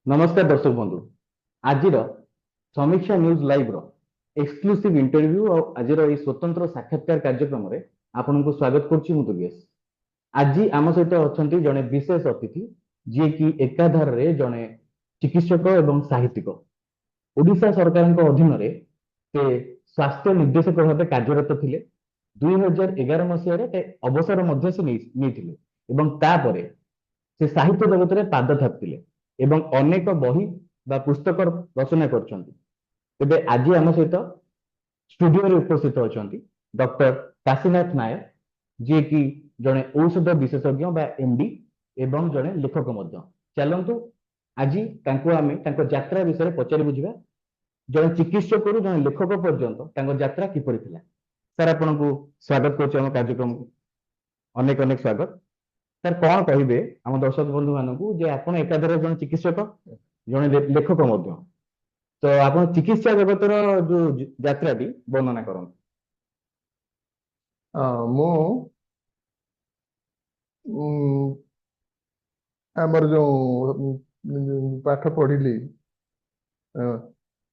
नमस्कार दर्शक बंधु आज समीक्षा न्यूज लाइव रो एक्सक्लूसिव इंटरव्यू और आज स्वतंत्र साक्षात्कार कार्यक्रम रे आपन को स्वागत करछि मु दुर्गेश। आज आम सहित अच्छा जड़े विशेष अतिथि जी कि एकाधार रे जड़े चिकित्सक एवं साहित्यिक ओडिशा सरकार अधीन रे से स्वास्थ्य निर्देशक भाव कार्यरत थिले। 2011 मसीह अवसर मध्य से नहीं एवं तापरे से साहित्य जगत रे पाद थापिले एवं अनेक बही बा पुस्तक रचना करछन्ति। तेबे आज आम सहित स्टूडियो रे उपस्थित अछन्ति डॉक्टर काशीनाथ नायक जे कि जड़े औषध विशेषज्ञ बा एमडी एवं जड़े लेखक मध्य। चलंतु आज तांको आमे तांको यात्रा विषय पचारि बुझिबा। जड़े चिकित्सक रु जड़े लेखक पर्यंत तांको यात्रा किपरि थिला। सर आपनको स्वागत करछु हम कार्यक्रम को। अनेक अनेक स्वागत। सर कौन कहिबे हम दर्शक बंधु मानकू जे आपण एकाधारे जन चिकित्सक जने लेखक मध्य, तो आपण चिकित्सा जगतर जो यात्राटी वर्णना करन। मु आमर जो पाठ पढ़ी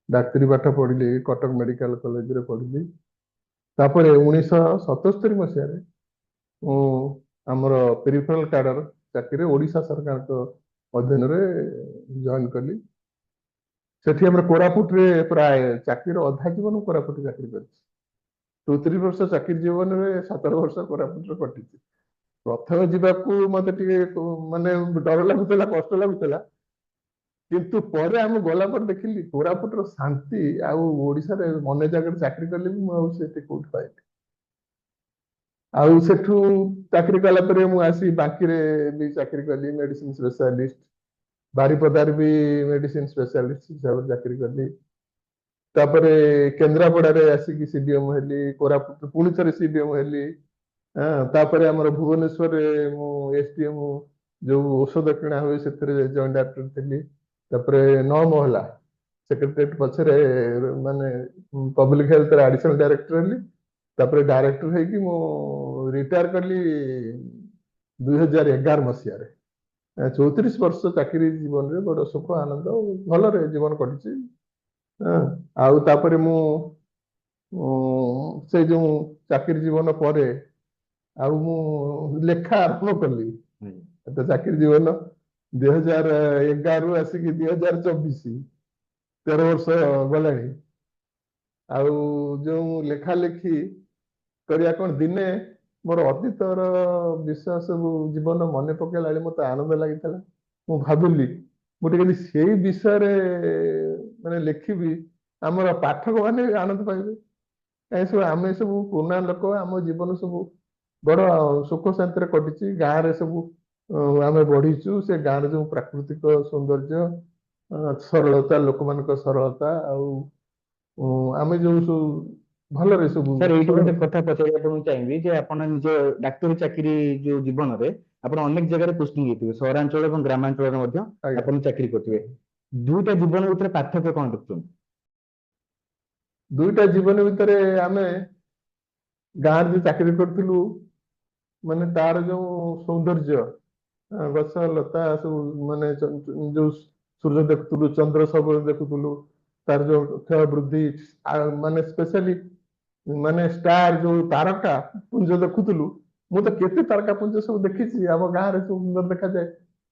डाक्तरी पाठ पढ़ी कटक मेडिकल कॉलेज रे पढ़ी। तापर 1977 मसीह आमर पेरिफेरल कार्डर चाकरी ओडिशा सरकार को अधीन रे जॉइन कली। सेठी हमर कोरापुट रे प्राय चाकरी अधा जीवन कोरापुट चाकरी कर 2-3 वर्ष चाकरी जीवन रे 17 वर्ष कोरापुट रे कटि। प्रथम जीवाकू मते टिके माने डर लागुतला, कष्ट लागुतला, किंतु परे हम गला पर देखिली कोरापुट रो शांति आउ ओडिसा रे अन्य जगह चाकरी करली मु आउ सेठी कोठ पाए। आउ सेठू चाकरी कला परे मु आसी बाकी रे भी चाकरी करली मेडिसिन स्पेशलिस्ट। बारीपदार भी मेडिसिन स्पेशलिस्ट हिसाब चाकरी करली। तापरे केंद्रापड़ा रे आसी की सीडीएम हेली, कोरापुट पुणी थरे सीडीएम हेली। तापरे हमर भुवनेश्वर रे मु एसडीएम जो औषध किणा हुए सेथरे जॉइंट डायरेक्टर थिली। तापरे 9 महला सेक्रेटरीट पछरे माने पब्लिक हेल्थ रे एडिशनल डायरेक्टर हेली। तापरे डायरेक्टर है कि मु रिटायर करली 2011 मसीह रे। 34 वर्ष चाकरी जीवन रे बड़ सुख आनंद भल रे जीवन कटिछि। आउ तापरे मु से जो चाकरी जीवन परे आउ मु लेखा आरंभ कली। तो चाकरी जीवन 2011 रु आसी कि 2024 13 वर्ष गलानी। आउ जो लेखा लेखी करिया कोन दिने मोर अतीतर विषय सब जीवन मन पकेला मत आनंद लागितला। मु भाबिली मु टिके सेही विषय रे माने लेखिबी हमर पाठक माने आनंद पाइबे। कहीं सब आमे सब पुराना लोक आम जीवन सब बड़ सुख शांति रे कटिछि। गाँ रे सब आमे बढ़ीचु से गाँ रे जो प्राकृतिक सौंदर्य सरलता लोक मान सरलता आउ आमे जो सब भल रे सब। सर एठी गोटे कथा पचारिया आपन चाहिबी जे आपन निज डाक्टरी चाकरी जो जीवन रे आपन अनेक जगह रे पोस्टिंग हेतिबे, शहरांचल एवं ग्रामांचल रे मध्ये आपन चाकरी करथिबे। दुईटा जीवन भितर पार्थक्य कोन देखछन? दुईटा जीवन भितर आमे गाँ रे चाकरी करथिलु माने तार जो सौंदर्य गछ लता सब माने जो सूर्य देखुलु, चंद्र सब देखुलु, तार जो खेल वृद्धि माने स्पेशली माने स्टार जो तारका पुंज देखुलु। मु तो केते तारका पुंज सब देखिछि हम गाँ रे सब सुंदर देखा जाए।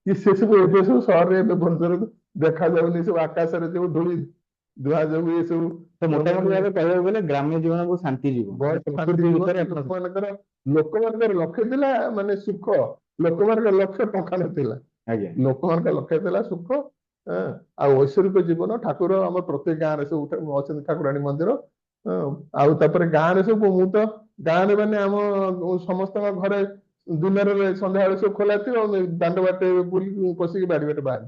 ये से सब एबे सब शहर रे भंजर देखा जाउनी सब आकाश रे जो धूଳି धुआ जो ये सब। तो मोटामोटी भाबे कहबो बोले ग्राम्य जीवन को शांति जीवन प्रकृति भितर लोक मानकर लक्ष्य थिला माने सुख, लोक मानकर लक्ष्य टका नथिला। आज्ञा लोक मानकर लक्ष्य थिला सुख आ ऐश्वर्य जीवन। ठाकुर हम प्रत्येक गाँ रे सब अछन ठाकुराणी मंदिर। आउ तापर गाँ रे सब मु तो गाँ रे माने हम समस्त घरे दिन रे संध्या बेले सब खोला थी दांड बाटे बुली पसिक बाड़ी बाटे बाहर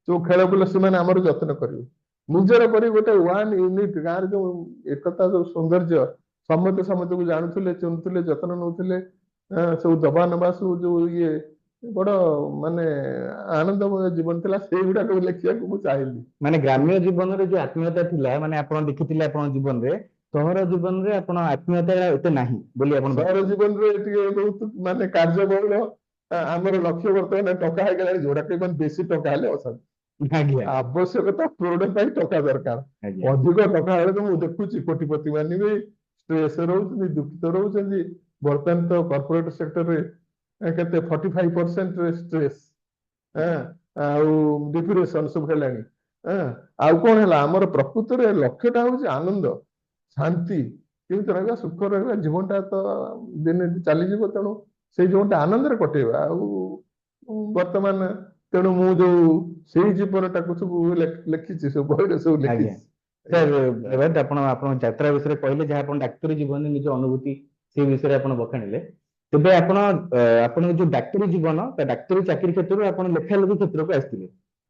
जो खेल बुल से माने हमर जतन करिवे निजर करी गोटे वन यूनिट गाँ रे जो एकता जो सौंदर्य समते समते को जानुले चुनुले जतन नौले सब दबा नबा सब जो ये बड़ माने आनंदमय जीवन थिला। से गुडा को लेखिया को चाहिली माने ग्राम्य जीवन रे जो आत्मीयता थिला माने आपण देखिथिले आपण जीवन रे सहर जीवन रे आपण आत्मीयता एते नाही बोली आपण सहर जीवन रे टिके बहुत माने कार्य बहुल। आमर लक्ष्य वर्तमान टका हे गला जोड़ा के बेसी टका हेले असन ଆଜ୍ଞା ଆବଶ୍ୟକତା ପୂରଣ ପାଇଁ ଟଙ୍କା ଦରକାର। ଆଜ୍ଞା ଅଧିକ ଟଙ୍କା ହେଲେ ତ ମୁଁ ଦେଖୁଛି କୋଟିପତି ମାନେ ବି ଷ୍ଟ୍ରେସ ରହୁଛନ୍ତି, ଦୁଃଖିତ ରହୁଛନ୍ତି। ବର୍ତ୍ତମାନ ତ କର୍ପୋରେଟ ସେକ୍ଟରରେ କେତେ 45% ଷ୍ଟ୍ରେସ୍, ଆଉ ଡିପ୍ରେସନ ସବୁ ହେଲାଣି। ହଁ, ଆଉ କଣ ହେଲା, ଆମର ପ୍ରକୃତରେ ଲକ୍ଷ୍ୟଟା ହଉଛି ଆନନ୍ଦ, ଶାନ୍ତି, କେମିତି ରହିବା, ସୁଖ ରହିବା। ଜୀବନଟା ତ ଦିନେ ଚାଲିଯିବ, ତେଣୁ ସେଇ ଜୀବନଟା ଆନନ୍ଦରେ କଟେଇବା। ଆଉ ବର୍ତ୍ତମାନ ତେଣୁ ମୁଁ ଯୋଉ ସେଇ ଜୀବନଟାକୁ ସବୁ ଲେଖିଛି, ସବୁ ବହିରେ ସବୁ ଆଜ୍ଞା ଲେଖିଛି। ସାର୍, ଏବେ ଆପଣ ଆପଣଙ୍କ ଯାତ୍ରା ବିଷୟରେ କହିଲେ, ଯାହା ଆପଣ ଡାକ୍ତରୀ ଜୀବନରେ ନିଜ ଅନୁଭୂତି ସେ ବିଷୟରେ ଆପଣ ବଖାଣିଲେ। ତେବେ ଆପଣଙ୍କ ଯୋଉ ଡାକ୍ତରୀ ଜୀବନ, ତା ଡାକ୍ତରୀ ଚାକିରି କ୍ଷେତ୍ରରୁ ଆପଣ ଲେଖାଲେଖି କ୍ଷେତ୍ରକୁ ଆସିଥିଲେ।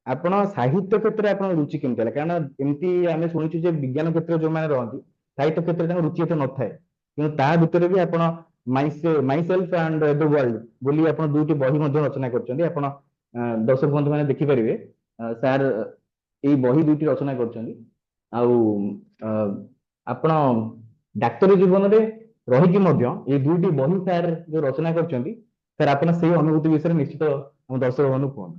ଆପଣ ସାହିତ୍ୟ କ୍ଷେତ୍ରରେ ଆପଣଙ୍କ ରୁଚି କେମିତି ହେଲା? କାରଣ ଏମିତି ଆମେ ଶୁଣିଛୁ ଯେ ବିଜ୍ଞାନ କ୍ଷେତ୍ରରେ ଯୋଉମାନେ ରହନ୍ତି, ସାହିତ୍ୟ କ୍ଷେତ୍ରରେ ତାଙ୍କ ରୁଚି ଏତେ ନଥାଏ, କିନ୍ତୁ ତା ଭିତରେ ବି ଆପଣ ମାଇସେଲ୍ଫ ଆଣ୍ଡ ଦ ୱାର୍ଲଡ ବୋଲି ଆପଣ ଦୁଇଟି ବହି ମଧ୍ୟ ରଚନା କରିଛନ୍ତି। ଆପଣ ଦର୍ଶକ ବନ୍ଧୁ ମାନେ ଦେଖିପାରିବେ, ସାର୍ ଏଇ ବହି ଦୁଇଟି ରଚନା କରିଛନ୍ତି। ଆଉ ଆପଣ ଡାକ୍ତରୀ ଜୀବନରେ ରହିକି ମଧ୍ୟ ଏଇ ଦୁଇଟି ବହି ସାର୍ ଯୋଉ ରଚନା କରିଛନ୍ତି, ସାର୍ ଆପଣ ସେଇ ଅନୁଭୂତି ବିଷୟରେ ନିଶ୍ଚିତ ଆମ ଦର୍ଶକ ବନ୍ଧୁ କୁହନ୍ତୁ।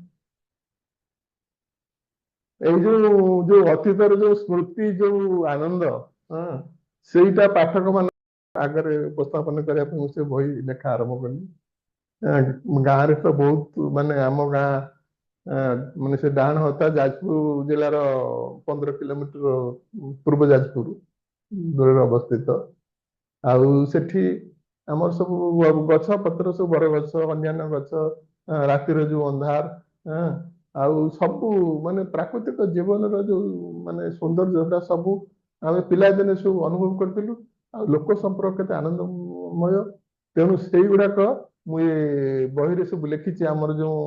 ଏଇ ଯୋଉ ଅତୀତର ଯୋଉ ସ୍ମୃତି, ଯୋଉ ଆନନ୍ଦ, ହଁ, ସେଇଟା ପାଠକ ମାନଙ୍କ ଆଗରେ ଉପସ୍ଥାପନ କରିବା ପାଇଁ ମୁଁ ସେ ବହି ଲେଖା ଆରମ୍ଭ କଲି। ଗାଁରେ ତ ବହୁତ, ମାନେ ଆମ ଗାଁ ମାନେ ସେ ଡାହାଣ ହତା ଯାଜପୁର ଜିଲ୍ଲାର 15 କିଲୋମିଟର ପୂର୍ବ ଯାଜପୁର ଦୂରରେ ଅବସ୍ଥିତ। ଆଉ ସେଠି ଆମର ସବୁ ଗଛ ପତ୍ର, ସବୁ ବର ଗଛ, ଅନ୍ୟାନ୍ୟ ଗଛ, ରାତିରେ ଯୋଉ ଅନ୍ଧାର, ହଁ, ଆଉ ସବୁ ମାନେ ପ୍ରାକୃତିକ ଜୀବନର ଯୋଉ ମାନେ ସୌନ୍ଦର୍ଯ୍ୟତା ସବୁ ଆମେ ପିଲାଦିନେ ସବୁ ଅନୁଭବ କରିଥିଲୁ। ଆଉ ଲୋକ ସମ୍ପର୍କ କେତେ ଆନନ୍ଦମୟ, ତେଣୁ ସେଇଗୁଡାକ ମୁଁ ଏ ବହିରେ ସବୁ ଲେଖିଛି। ଆମର ଯୋଉ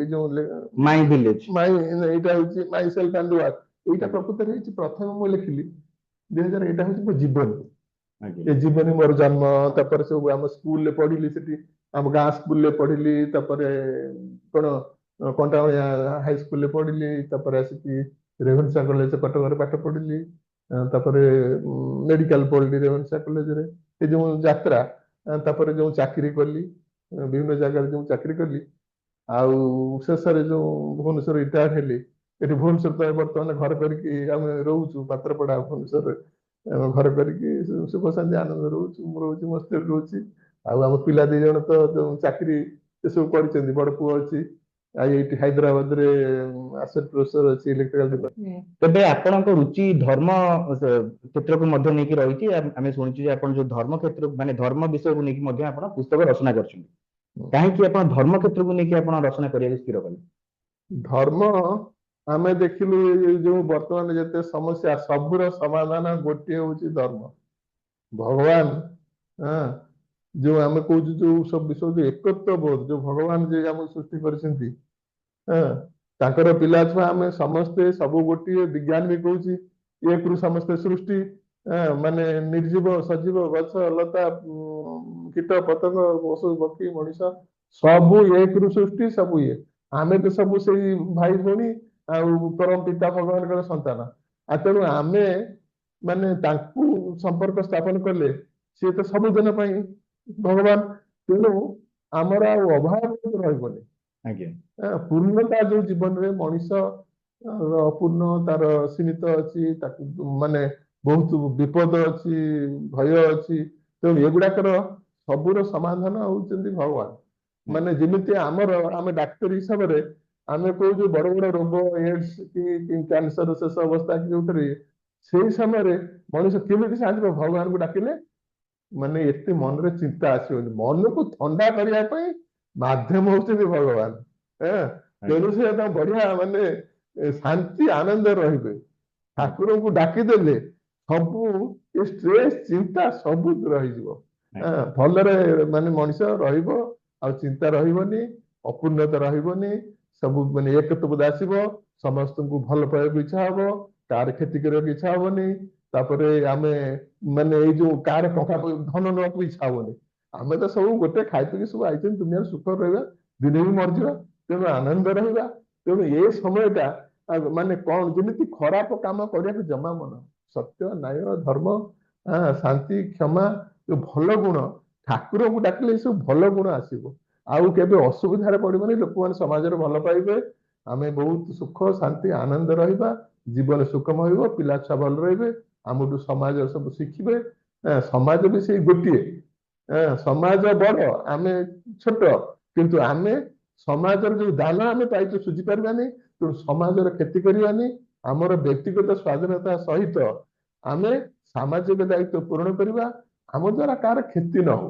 ଏଇ ଯୋଉ ମାଇ ଭିଲେଜ। ଏଇଟା ହଉଛି ମାଇ ସେଲ୍ଫ ଆଣ୍ଡ ୱାର୍କ। ଏଇଟା ଆଜ୍ଞା ପ୍ରକୃତରେ ହେଇଛି, ପ୍ରଥମେ ମୁଁ ଲେଖିଲି 2000। ଏଇଟା ହଉଛି ମୋ ଜୀବନୀ, ଆଜ୍ଞା ଏ ଜୀବନୀ ମୋର ଜନ୍ମ। ତାପରେ ସବୁ ଆମ ସ୍କୁଲରେ ପଢିଲି, ସେଠି ଆମ ଗାଁ ସ୍କୁଲରେ ପଢିଲି। ତାପରେ କଣ କଣ୍ଟାବଳିଆ ହାଇସ୍କୁଲରେ ପଢିଲି। ତାପରେ ଆସିକି ରେଭେନ୍ସା କଲେଜ କଟକରେ ପାଠ ପଢିଲି। ତାପରେ ମେଡିକାଲ ପଢିଲି ରେଭେନ୍ସା କଲେଜରେ। ଏ ଯୋଉ ଯାତ୍ରା, ତାପରେ ଯୋଉ ଚାକିରି କଲି, ବିଭିନ୍ନ ଜାଗାରେ ଯୋଉ ଚାକିରି କଲି, ଆଉ ଶେଷରେ ଯୋଉ ଭୁବନେଶ୍ୱର ରିଟାୟାର୍ଡ ହେଲି। ଏଠି ଭୁବନେଶ୍ୱର ତ ବର୍ତ୍ତମାନ ଘର କରିକି ଆମେ ରହୁଛୁ, ପାତ୍ରପଡା ଭୁବନେଶ୍ୱରରେ ଘର କରିକି ସୁଖ ଶାନ୍ତି ଆନନ୍ଦ ରହୁଛୁ। ମୁଁ ରହୁଛି, ମୋ ସ୍ତ୍ରୀ ରହୁଛି। ଆଉ ଆମ ପିଲା 2 ଜଣ ତ ଯୋଉ ଚାକିରି ଏସବୁ କରିଛନ୍ତି। ବଡ ପୁଅ ଅଛି IIT ହାଇଦ୍ରାବାଦରେ ଆସେଟ ପ୍ରଫେସର ଅଛି ଇଲେକ୍ଟ୍ରିକାଲ ଡିପାର୍ଟମେଣ୍ଟ। ତେବେ ଆପଣଙ୍କ ରୁଚି ଧର୍ମ କ୍ଷେତ୍ରକୁ ମଧ୍ୟ ନେଇକି ରହିଛି। ଆମେ ଶୁଣିଛୁ ଯେ ଆପଣ ଯୋଉ ଧର୍ମ କ୍ଷେତ୍ର, ମାନେ ଧର୍ମ ବିଷୟକୁ ନେଇକି ମଧ୍ୟ ଆପଣ ପୁସ୍ତକ ରଚନା କରିଛନ୍ତି। କାହିଁକି ଆପଣ ଧର୍ମ କ୍ଷେତ୍ରକୁ ନେଇକି ଆପଣ ରଚନା କରିବାକୁ ସ୍ଥିର କଲେ? ଧର୍ମ, ଆମେ ଦେଖିଲୁ ଏଇ ଯୋଉ ବର୍ତ୍ତମାନ ଯେତେ ସମସ୍ୟା, ସବୁର ସମାଧାନ ଗୋଟିଏ ହଉଛି ଧର୍ମ। ଭଗବାନ, ହଁ, ଯୋଉ ଆମେ କହୁଛୁ ଯୋଉ ସବୁ ବିଷୟ ଏକତ୍ଵ ବୋଧ, ଯୋଉ ଭଗବାନ ଯେ ଆମକୁ ସୃଷ୍ଟି କରିଛନ୍ତି, ହଁ, ତାଙ୍କର ପିଲା ଛୁଆ ଆମେ ସମସ୍ତେ, ସବୁ ଗୋଟିଏ। ବିଜ୍ଞାନ ବି କହୁଛି ଏକରୁ ସମସ୍ତେ ସୃଷ୍ଟି, ମାନେ ନିର୍ଜୀବ ସଜୀବ, ଗଛ ଲତା, କୀଟ ପତଙ୍ଗ, ପଶୁ ପକ୍ଷୀ, ମଣିଷ, ସବୁ ଏକରୁ ସୃଷ୍ଟି, ସବୁ ଇଏ। ଆମେ ତ ସବୁ ସେଇ ଭାଇ ଭଉଣୀ ଆଉ ପରମ ପିତା ଭଗବାନଙ୍କର ସନ୍ତାନ। ଆଉ ତେଣୁ ଆମେ ମାନେ ତାଙ୍କୁ ସମ୍ପର୍କ ସ୍ଥାପନ କଲେ, ସିଏ ତ ସବୁଦିନ ପାଇଁ ଭଗବାନ। ତେଣୁ ଆମର ଆଉ ଅଭାବ ରହିବନି। ଆଜ୍ଞା ପୂର୍ଣ୍ଣତା ଯୋଉ ଜୀବନରେ ମଣିଷ ଅପୂର୍ଣ୍ଣ, ତାର ସୀମିତ ଅଛି, ତାକୁ ମାନେ ବହୁତ ବିପଦ ଅଛି, ଭୟ ଅଛି। ତେଣୁ ଏଗୁଡାକର ସବୁର ସମାଧାନ ହଉଛନ୍ତି ଭଗବାନ। ମାନେ ଯେମିତି ଆମର, ଆମେ ଡାକ୍ତରୀ ହିସାବରେ ଆମେ କହୁଛୁ ବଡ ବଡ ରୋଗ, ଏଡ୍ସ କି କ୍ୟାନ୍ସର ଶେଷ ଅବସ୍ଥା କି ଯୋଉଥିରେ, ସେଇ ସମୟରେ ମଣିଷ କେମିତି ସାହାଯ୍ୟ, ଭଗବାନଙ୍କୁ ଡାକିଲେ ମାନେ ଏତେ ମନରେ ଚିନ୍ତା ଆସିବନି। ମନକୁ ଥଣ୍ଡା କରିବା ପାଇଁ ମାଧ୍ୟମ ହଉଛନ୍ତି ଭଗବାନ। ତେଣୁ ସେ ତା ବଢିଆ ମାନେ ଶାନ୍ତି ଆନନ୍ଦରେ ରହିବେ। ଠାକୁରଙ୍କୁ ଡାକିଦେଲେ ସବୁ ଷ୍ଟ୍ରେସ, ଚିନ୍ତା ସବୁ ଦୂର ହେଇଯିବ। ଭଲରେ ମାନେ ମଣିଷ ରହିବ, ଆଉ ଚିନ୍ତା ରହିବନି, ଅପୂର୍ଣ୍ଣତା ରହିବନି, ସବୁ ମାନେ ଏକତ୍ଵ ଆସିବ। ସମସ୍ତଙ୍କୁ ଭଲ ପାଇବାକୁ ଇଚ୍ଛା ହବ, କାହାର କ୍ଷତି କରିବାକୁ ଇଚ୍ଛା ହବନି। ତାପରେ ଆମେ ମାନେ ଏଇ ଯୋଉ କାହାର ଟଙ୍କା ଧନ ନେବାକୁ ଇଚ୍ଛା ହବନି। ଆମେ ତ ସବୁ ଗୋଟେ ଖାଇ ପିଇକି ସବୁ ଆଇଛନ୍ତି ଦୁନିଆରେ ସୁଖ ରହିବା, ଦିନେ ବି ମରିଯିବା। ତେଣୁ ଆନନ୍ଦ ରହିବା। ତେଣୁ ଏ ସମୟଟା ମାନେ କଣ, ଯେମିତି ଖରାପ କାମ କରିବାକୁ ଜମା ମନ। ସତ୍ୟ, ନ୍ୟାୟ, ଧର୍ମ, ଶାନ୍ତି, କ୍ଷମା, ଯୋଉ ଭଲ ଗୁଣ, ଠାକୁରଙ୍କୁ ଡାକିଲେ ଏ ସବୁ ଭଲ ଗୁଣ ଆସିବ। ଆଉ କେବେ ଅସୁବିଧାରେ ପଡିବନି, ଲୋକମାନେ ସମାଜରେ ଭଲ ପାଇବେ। ଆମେ ବହୁତ ସୁଖ ଶାନ୍ତି ଆନନ୍ଦ ରହିବା, ଜୀବନ ସୁଖମୟ ହେବ, ପିଲା ଛୁଆ ଭଲ ରହିବେ, ଆମଠୁ ସମାଜ ସବୁ ଶିଖିବେ। ସମାଜ ବି ସେଇ ଗୋଟିଏ, ସମାଜ ବଡ, ଆମେ ଛୋଟ, କିନ୍ତୁ ଆମେ ସମାଜର ଯୋଉ ଦାନ ଆମେ ପାଇଛୁ ସୁଝି ପାରିବାନି, ତେଣୁ ସମାଜର କ୍ଷତି କରିବାନି। ଆମର ବ୍ୟକ୍ତିଗତ ସ୍ୱାଧୀନତା ସହିତ ଆମେ ସାମାଜିକ ଦାୟିତ୍ୱ ପୂରଣ କରିବା, ଆମ ଦ୍ୱାରା କାହାର କ୍ଷତି ନ ହଉ।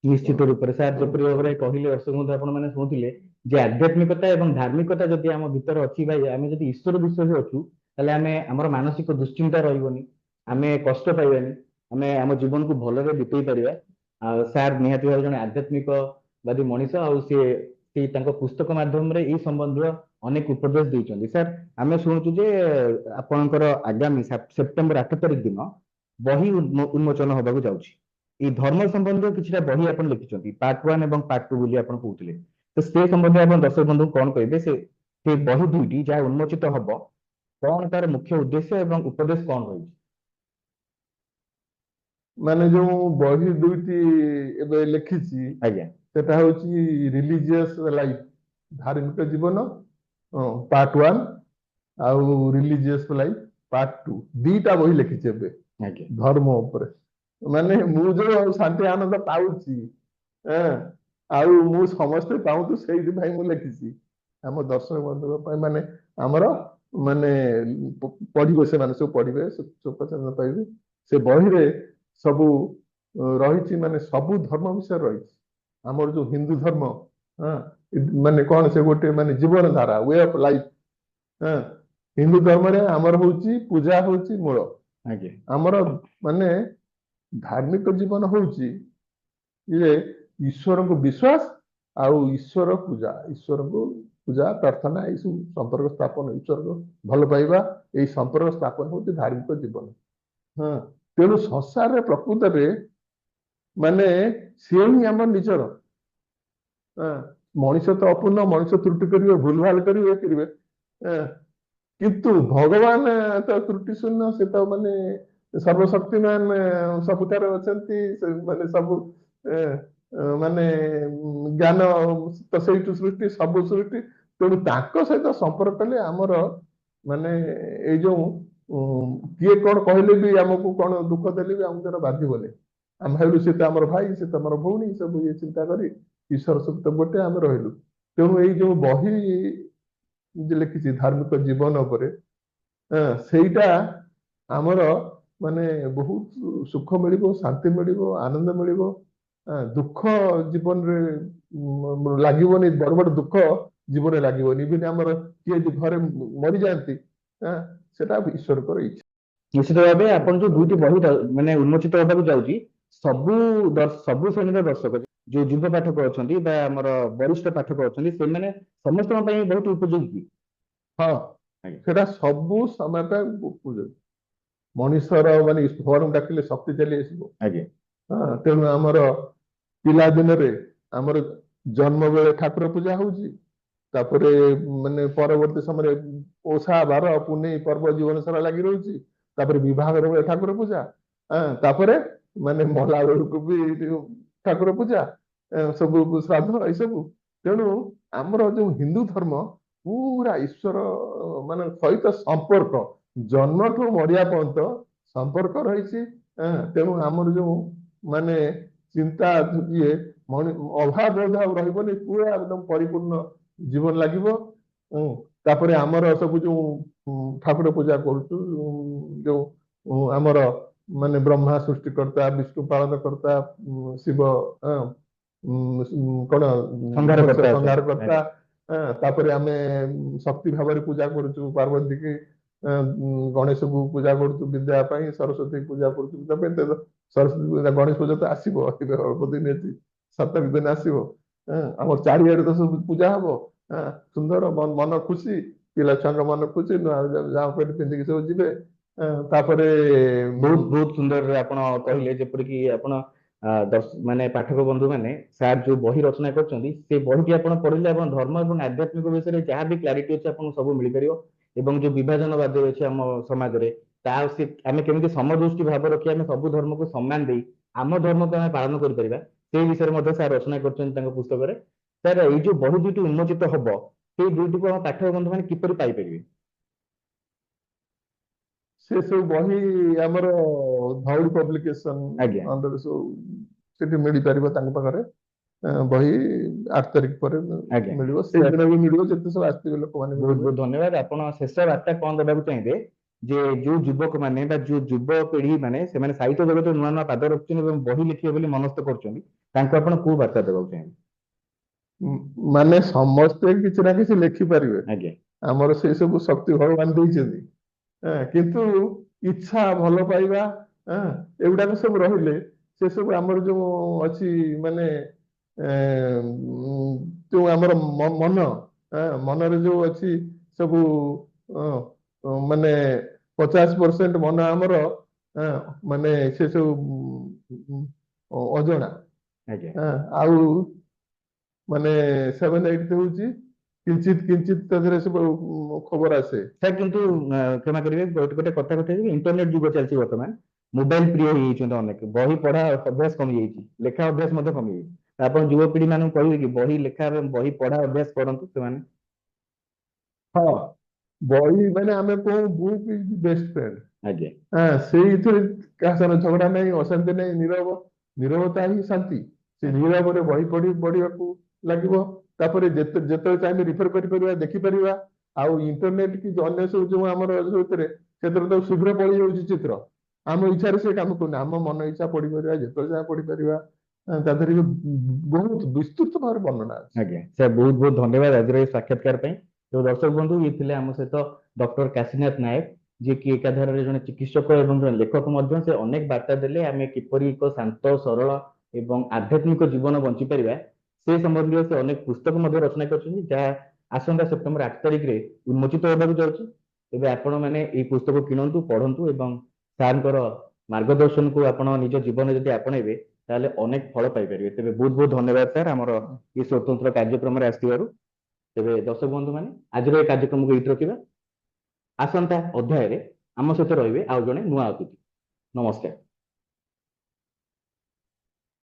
ନିଶ୍ଚିତ ରୂପରେ ସାର୍ ଯେପରି ଭାବରେ କହିଲେ ଦର୍ଶକ ବନ୍ଧୁ ଆପଣ ମାନେ ଶୁଣୁଥିଲେ ଯେ ଆଧ୍ୟାତ୍ମିକତା ଏବଂ ଧାର୍ମିକତା ଯଦି ଆମ ଭିତରେ ଅଛି ବା ଆମେ ଯଦି ଈଶ୍ୱର ବିଶ୍ୱାସୀ ଅଛୁ ତାହେଲେ ଆମେ ଆମର ମାନସିକ ଦୁଶ୍ଚିନ୍ତା ରହିବନି, ଆମେ କଷ୍ଟ ପାଇବାନି, ଆମେ ଆମ ଜୀବନକୁ ଭଲରେ ବିତେଇ ପାରିବା। ଆଉ ସାର୍ ନିହାତି ଭାବେ ଜଣେ ଆଧ୍ୟାତ୍ମିକବାଦୀ ମଣିଷ, ଆଉ ସେ ତାଙ୍କ ପୁସ୍ତକ ମାଧ୍ୟମରେ ଏଇ ସମ୍ବନ୍ଧୀୟ ଅନେକ ଉପଦେଶ ଦେଇଛନ୍ତି। ସାର୍ ଆମେ ଶୁଣୁଛୁ ଯେ ଆପଣଙ୍କର ଆଗାମୀ ସେପ୍ଟେମ୍ବର 8 ତାରିଖ ଦିନ ବହି ଉନ୍ମୋଚନ ହେବାକୁ ଯାଉଛି। ଏଇ ଧର୍ମ ସମ୍ବନ୍ଧୀୟ କିଛିଟା ବହି ଆପଣ ଲେଖିଛନ୍ତି, ପାର୍ଟ 1 ଏବଂ ପାର୍ଟ 2 ବୋଲି ଆପଣ କହୁଥିଲେ, ତ ସେ ସମ୍ବନ୍ଧରେ ଆପଣ ଦର୍ଶକ ବନ୍ଧୁଙ୍କୁ କଣ କହିବେ? ସେ ବହି ଦୁଇଟି ଯାହା ଉନ୍ମୋଚିତ ହବ, କଣ ତାର ମୁଖ୍ୟ ଉଦ୍ଦେଶ୍ୟ ଏବଂ ଉପଦେଶ କଣ ରହିଛି? ମାନେ ଯୋଉ ବହି ଦୁଇଟି ଏବେ ଲେଖିଛି, ଆଜ୍ଞା ସେଟା ହଉଛି ରିଲିଜିୟସ ଲାଇଫ, ଧାର୍ମିକ ଜୀବନ ପାର୍ଟ 1, ଆଉ ରିଲିଜିୟସ ଲାଇଫ ପାର୍ଟ 2, ଦିଟା ବହି ଲେଖିଛି ଏବେ ଆଜ୍ଞା ଧର୍ମ ଉପରେ। ମାନେ ମୁଁ ଯୋଉ ଶାନ୍ତି ଆନନ୍ଦ ପାଉଛି, ଆଉ ମୁଁ ସମସ୍ତେ ପାଉନ୍ତୁ, ସେଇଥିପାଇଁ ମୁଁ ଲେଖିଛି। ଆମ ଦର୍ଶକ ବନ୍ଧୁଙ୍କ ପାଇଁ, ମାନେ ଆମର ମାନେ ପଢିବେ, ସେମାନେ ସବୁ ପଢିବେ, ସୁଖ ପାଇବେ। ସେ ବହିରେ ସବୁ ରହିଛି, ମାନେ ସବୁ ଧର୍ମ ବିଷୟରେ ରହିଛି। ଆମର ଯୋଉ ହିନ୍ଦୁ ଧର୍ମ, ମାନେ କଣ, ସେ ଗୋଟେ ମାନେ ଜୀବନ ଧାରା, ୱେ ଅଫ ଲାଇଫ। ହିନ୍ଦୁ ଧର୍ମରେ ଆମର ହଉଛି ପୂଜା ହଉଛି ମୂଳ। ଆଜ୍ଞା ଆମର ମାନେ ଧାର୍ମିକ ଜୀବନ ହଉଛି ଇଏ ଈଶ୍ୱରଙ୍କୁ ବିଶ୍ୱାସ ଆଉ ଈଶ୍ୱର ପୂଜା, ଈଶ୍ୱରଙ୍କୁ ପୂଜା ପ୍ରାର୍ଥନା, ଏଇ ସବୁ ସମ୍ପର୍କ ସ୍ଥାପନ, ଈଶ୍ୱରକୁ ଭଲ ପାଇବା, ଏଇ ସମ୍ପର୍କ ସ୍ଥାପନ ହଉଛି ଧାର୍ମିକ ଜୀବନ। ତେଣୁ ସଂସାରରେ ପ୍ରକୃତରେ ମାନେ ସିଏ ହିଁ ଆମର ନିଜର। ମଣିଷ ତ ଅପୂର୍ଣ୍ଣ, ମଣିଷ ତ୍ରୁଟି କରିବେ, ଭୁଲ ଭାଲ କରିବେ, କିନ୍ତୁ ଭଗବାନ ତ ତ୍ରୁଟି ଶୂନ୍ୟ, ସେ ତ ମାନେ ସର୍ବଶକ୍ତିମାନ, ସବୁଠାରେ ଅଛନ୍ତି, ମାନେ ସବୁ ମାନେ ଜ୍ଞାନ ତ ସେଇଠୁ ସୃଷ୍ଟି, ସବୁ ସୃଷ୍ଟି। ତେଣୁ ତାଙ୍କ ସହିତ ସମ୍ପର୍କ କଲେ ଆମର ମାନେ ଏଇ ଯୋଉ କିଏ କଣ କହିଲେ ବି, ଆମକୁ କଣ ଦୁଃଖ ଦେଲେ ବି ଆମକୁ ସେଟା ବାଧିବନି। ଆମେ ଭାବିଲୁ ସେ ତ ଆମର ଭାଇ, ସେ ତ ଆମର ଭଉଣୀ, ସବୁ ଇଏ ଚିନ୍ତା କରି ଈଶ୍ୱର ସହିତ ଗୋଟେ ଆମେ ରହିଲୁ। ତେଣୁ ଏଇ ଯୋଉ ବହି ଲେଖିଛି ଧାର୍ମିକ ଜୀବନ ଉପରେ, ସେଇଟା ଆମର ମାନେ ବହୁତ ସୁଖ ମିଳିବ, ଶାନ୍ତି ମିଳିବ, ଆନନ୍ଦ ମିଳିବ। ଦୁଃଖ ଜୀବନରେ ଲାଗିବନି, ବଡ ବଡ ଦୁଃଖ ଜୀବନରେ ଲାଗିବନି। ଇଭିନ୍ ଆମର କିଏ ଘରେ ମରିଯାଆନ୍ତି, ସେଟା ଈଶ୍ୱରଙ୍କର ଇଚ୍ଛା। ନିଶ୍ଚିତ ଭାବେ ଆପଣ ଯୋଉ ଦୁଇଟି ବହି ମାନେ ଉନ୍ମୋଚିତ ହେବାକୁ ଯାଉଛି, ସବୁ ଶ୍ରେଣୀର ଦର୍ଶକ, ଯୋଉ ଯୁବ ପାଠକ ଅଛନ୍ତି ବା ଆମର ବରିଷ୍ଠ ପାଠକ ଅଛନ୍ତି, ସେମାନେ ସମସ୍ତଙ୍କ ପାଇଁ ବହୁତ ଉପଯୋଗୀ। ହଁ, ଆଜ୍ଞା ସେଟା ସବୁ ସମୟ ପାଇଁ ଉପଯୋଗୀ। ମଣିଷର ମାନେ ଭଗବାନଙ୍କୁ ଡାକିଲେ ଶକ୍ତି ଚାଲି ଆସିବ। ଆଜ୍ଞା ତେଣୁ ଆମର ପିଲା ଦିନରେ ଆମର ଜନ୍ମ ବେଳେ ଠାକୁର ପୂଜା ହଉଛି, ତାପରେ ମାନେ ପରବର୍ତ୍ତୀ ସମୟରେ ଓଷା ବାର ପୁନେଇ ପର୍ବ ଜୀବନ ସାରା ଲାଗି ରହୁଛି, ତାପରେ ବିବାହର ବେଳେ ଠାକୁର ପୂଜା, ତାପରେ ମାନେ ମଲା ବେଳକୁ ବି ଠାକୁର ପୂଜା, ସବୁ ଶ୍ରାଦ୍ଧ, ଏସବୁ। ତେଣୁ ଆମର ଯୋଉ ହିନ୍ଦୁ ଧର୍ମ ପୁରା ଈଶ୍ୱର ମାନେ ସହିତ ସମ୍ପର୍କ, ଜନ୍ମଠୁ ମରିବା ପର୍ଯ୍ୟନ୍ତ ସମ୍ପର୍କ ରହିଛି। ତେଣୁ ଆମର ଯୋଉ ମାନେ ଚିନ୍ତା ଇଏ ଅଭାବ ଆଉ ରହିବନି, ପୁରା ଏକଦମ ପରିପୂର୍ଣ୍ଣ ଜୀବନ ଲାଗିବ। ତାପରେ ଆମର ସବୁ ଯୋଉ ଠାକୁର ପୂଜା କରୁଛୁ, ଯୋଉ ଆମର ମାନେ ବ୍ରହ୍ମା ସୃଷ୍ଟିକର୍ତ୍ତା, ବିଷ୍ଣୁ ପାଳନ କର୍ତ୍ତା, ଶିବ କଣ ସଂହାରକର୍ତ୍ତା ସଂହାର ଅଛନ୍ତି। କର୍ତ୍ତା, ତାପରେ ଆମେ ଶକ୍ତି ଭାବରେ ପୂଜା କରୁଛୁ ପାର୍ବତୀ କି, ଗଣେଶକୁ ପୂଜା କରୁଛୁ ବିଦ୍ୟା ପାଇଁ, ସରସ୍ୱତୀ ପୂଜା କରୁଛୁ ବିଦ୍ୟା ପାଇଁ। ସରସ୍ୱତୀ ପୂଜା, ଗଣେଶ ପୂଜା ତ ଆସିବ, ଏବେ ଅଳ୍ପ ଦିନ ଅଛି, 7 ଦିନ ଆସିବ। ଆମର ଚାରିଆଡେ ତ ସବୁ ପୂଜା ହବ, ସୁନ୍ଦର ମନ ଖୁସି, ପିଲା ଛୁଆଙ୍କ ମନ ଖୁସି, ନୂଆ ଜାମା ପ୍ୟାଣ୍ଟ ପିନ୍ଧିକି ସବୁ ଯିବେ। ତାପରେ ବହୁତ ବହୁତ ସୁନ୍ଦର ଆପଣ କହିଲେ, ଯେପରିକି ଆପଣ ମାନେ ପାଠକ ବନ୍ଧୁ ମାନେ ସାର୍ ଯୋଉ ବହି ରଚନା କରିଛନ୍ତି, ସେ ବହିଟି ଆପଣ ପଢିଲେ ଆପଣ ଧର୍ମ ଏବଂ ଆଧ୍ୟାତ୍ମିକ ବିଷୟରେ ଯାହା ବି କ୍ଲାରିଟି ଅଛି ଆପଣଙ୍କୁ ସବୁ ମିଳିପାରିବ। ଏବଂ ଯୋଉ ବିଭାଜନବାଦ ଅଛି ଆମ ସମାଜରେ, ଆମେ କେମିତି ସମଦୃଷ୍ଟି ଭାବ ରଖି ଆମେ ସବୁ ଧର୍ମକୁ ସମ୍ମାନ ଦେଇ ଆମ ଧର୍ମକୁ ଆମେ ପାଳନ କରିପାରିବା, ସେଇ ବିଷୟରେ ମଧ୍ୟ ସାର୍ ରଚନା କରିଛନ୍ତି ତାଙ୍କ ପୁସ୍ତକରେ। ସାର୍ ଏଇ ଯୋଉ ବହି ଦୁଇଟି ଉନ୍ମୋଚିତ ହବ, ସେଇ ଦୁଇଟିକୁ ଆମ ପାଠକ ବନ୍ଧୁମାନେ କିପରି ପାଇପାରିବେ? ସେ ସବୁ ବହି ଆମର ଧଉଳି ପବ୍ଲିକେସନ ଆଜ୍ଞା ଅଣ୍ଡର ସବୁ ସେଠି ମିଳିପାରିବ ତାଙ୍କ ପାଖରେ। ବହି 8 ତାରିଖ ପରେ ଆଜ୍ଞା ମିଳିବ, ସେଇଦିନ ବି ମିଳିବ ଯେତେ ସବୁ ଆସିଥିବେ ଲୋକମାନେ ବହୁତ ମିଳିବେ। ବହୁତ ଧନ୍ୟବାଦ। ଆପଣ ଶେଷ ବାର୍ତ୍ତା କଣ ଦେବାକୁ ଚାହିଁବେ ଯେ ଯୋଉ ଯୁବକ ମାନେ ବା ଯୋଉ ଯୁବ ପିଢି ମାନେ ସେମାନେ ସାହିତ୍ୟ ଜଗତରେ ନୂଆ ନୂଆ ପାଦ ରଖୁଛନ୍ତି ଏବଂ ବହି ଲେଖିବେ ବୋଲି ମନସ୍ଥ କରୁଛନ୍ତି, ତାଙ୍କୁ ଆପଣ କୋଉ ବାର୍ତ୍ତା ଦେବାକୁ ଚାହିଁବେ? ମାନେ ସମସ୍ତେ କିଛି ନା କିଛି ଲେଖିପାରିବେ, ଆଜ୍ଞା ଆମର ସେଇ ସବୁ ଶକ୍ତି ଭଗବାନ ଦେଇଛନ୍ତି। କିନ୍ତୁ ଇଚ୍ଛା, ଭଲ ପାଇବା, ଏଗୁଡାକ ସବୁ ରହିଲେ ସେ ସବୁ ଆମର ଯୋଉ ଅଛି ମାନେ ଯୋଉ ଆମର ମନ, ମନରେ ଯୋଉ ଅଛି ସବୁ ମାନେ 50% ମନ ଆମର ମାନେ ସେ ସବୁ ଅଜଣା। ଆଜ୍ଞା ଆଉ ମାନେ 7-8 ହଉଛି କିଞ୍ଚିତ କିଞ୍ଚିତ ତା ଦେହରେ ସବୁ ଖବର ଆସେ। ସାର୍ କିନ୍ତୁ କ୍ଷମା କରିବେ, ଗୋଟେ ଗୋଟେ କଥା କହିବି, ଇଣ୍ଟରନେଟ ଯୁଗ ଚାଲିଛି ବର୍ତ୍ତମାନ, ମୋବାଇଲ ପ୍ରିୟ ହେଇଯାଇଛନ୍ତି ଅନେକ, ବହି ପଢା ଅଭ୍ୟାସ କମିଯାଇଛି, ଲେଖା ଅଭ୍ୟାସ ମଧ୍ୟ କମିଯାଇଛି। ଆପଣ ଯୁବପିଢି ମାନଙ୍କୁ କହିବେ କି ବହି ଲେଖା ବହି ପଢା ଅଭ୍ୟାସ କରନ୍ତୁ ସେମାନେ? ହଁ, ବହି ମାନେ ଆମେ କହୁ ବୁକ୍ ଇଜ ବେଷ୍ଟ ଫ୍ରେଣ୍ଡ। ଆଜ୍ଞା ସେଇଥିରେ କାହା ସାଙ୍ଗରେ ଝଗଡା ନାହିଁ, ଅଶାନ୍ତି ନାହିଁ, ନିରବ, ନିରବତା ହିଁ ଶାନ୍ତି। ସେ ଆଜ୍ଞା ନିରବରେ ବହି ପଢିବାକୁ ଲାଗିବ। ତାପରେ ଯେତେବେଳେ ଚାହିଁଲେ ରିଫର କରିପାରିବା, ଦେଖିପାରିବା। ଆଉ ଇଣ୍ଟରନେଟ କି ଅନ୍ୟ ସବୁ ଯୋଉ ଆମର ସେଥିରେ ତ ଶୀଘ୍ର ପଳେଇ ଯାଉଛି ଚିତ୍ର, ଆମ ଇଚ୍ଛାରେ ସେ କାମ କରୁନି, ଆମ ମନ ଇଚ୍ଛା ପଢିପାରିବା, ଯେତେବେଳେ ଯାହା ପଢିପାରିବା। ତା ଦେହରେ ବି ବହୁତ ବିସ୍ତୃତ ଭାବରେ ବର୍ଣ୍ଣନା ଅଛି। ଆଜ୍ଞା ସାର୍, ବହୁତ ବହୁତ ଧନ୍ୟବାଦ ଆଜିର এই ସାକ୍ଷାତକାର ପାଇଁ। ତ ଦର୍ଶକ ବନ୍ଧୁ, ଇଏ ଥିଲେ ଆମ ସହିତ ଡକ୍ଟର କାଶୀନାଥ ନାୟକ, ଯିଏକି ଏକାଧାରରେ ଜଣେ ଚିକିତ୍ସକ ଏବଂ ଜଣେ ଲେଖକ ମଧ୍ୟ। ସେ ଅନେକ ବାର୍ତ୍ତା ଦେଲେ ଆମେ କିପରି ଏକ ଶାନ୍ତ, ସରଳ ଏବଂ ଆଧ୍ୟାତ୍ମିକ ଜୀବନ ବଞ୍ଚିପାରିବା ସେ ସମ୍ବନ୍ଧୀୟ ସେ ଅନେକ ପୁସ୍ତକ ମଧ୍ୟ ରଚନା କରିଛନ୍ତି, ଯାହା ଆସନ୍ତା ସେପ୍ଟେମ୍ବର 8 ତାରିଖରେ ଉନ୍ମୋଚିତ ହେବାକୁ ଯାଉଛି। ତେବେ ଆପଣ ମାନେ ଏଇ ପୁସ୍ତକ କିଣନ୍ତୁ, ପଢନ୍ତୁ ଏବଂ ସାରଙ୍କର ମାର୍ଗଦର୍ଶନକୁ ଆପଣ ନିଜ ଜୀବନରେ ଯଦି ଆପଣେଇବେ ତାହେଲେ ଅନେକ ଫଳ ପାଇପାରିବେ। ତେବେ ବହୁତ ବହୁତ ଧନ୍ୟବାଦ ସାର୍ ଆମର এই ସ୍ୱତନ୍ତ୍ର କାର୍ଯ୍ୟକ୍ରମରେ ଆସିଥିବାରୁ। ତେବେ ଦର୍ଶକ ବନ୍ଧୁ ମାନେ ଆଜିର এই କାର୍ଯ୍ୟକ୍ରମକୁ ଏଇଠି ରଖିବା। ଆସନ୍ତା ଅଧ୍ୟାୟରେ ଆମ ସହିତ ରହିବେ ଆଉ ଜଣେ ନୂଆ ଅତିଥି। ନମସ୍କାର।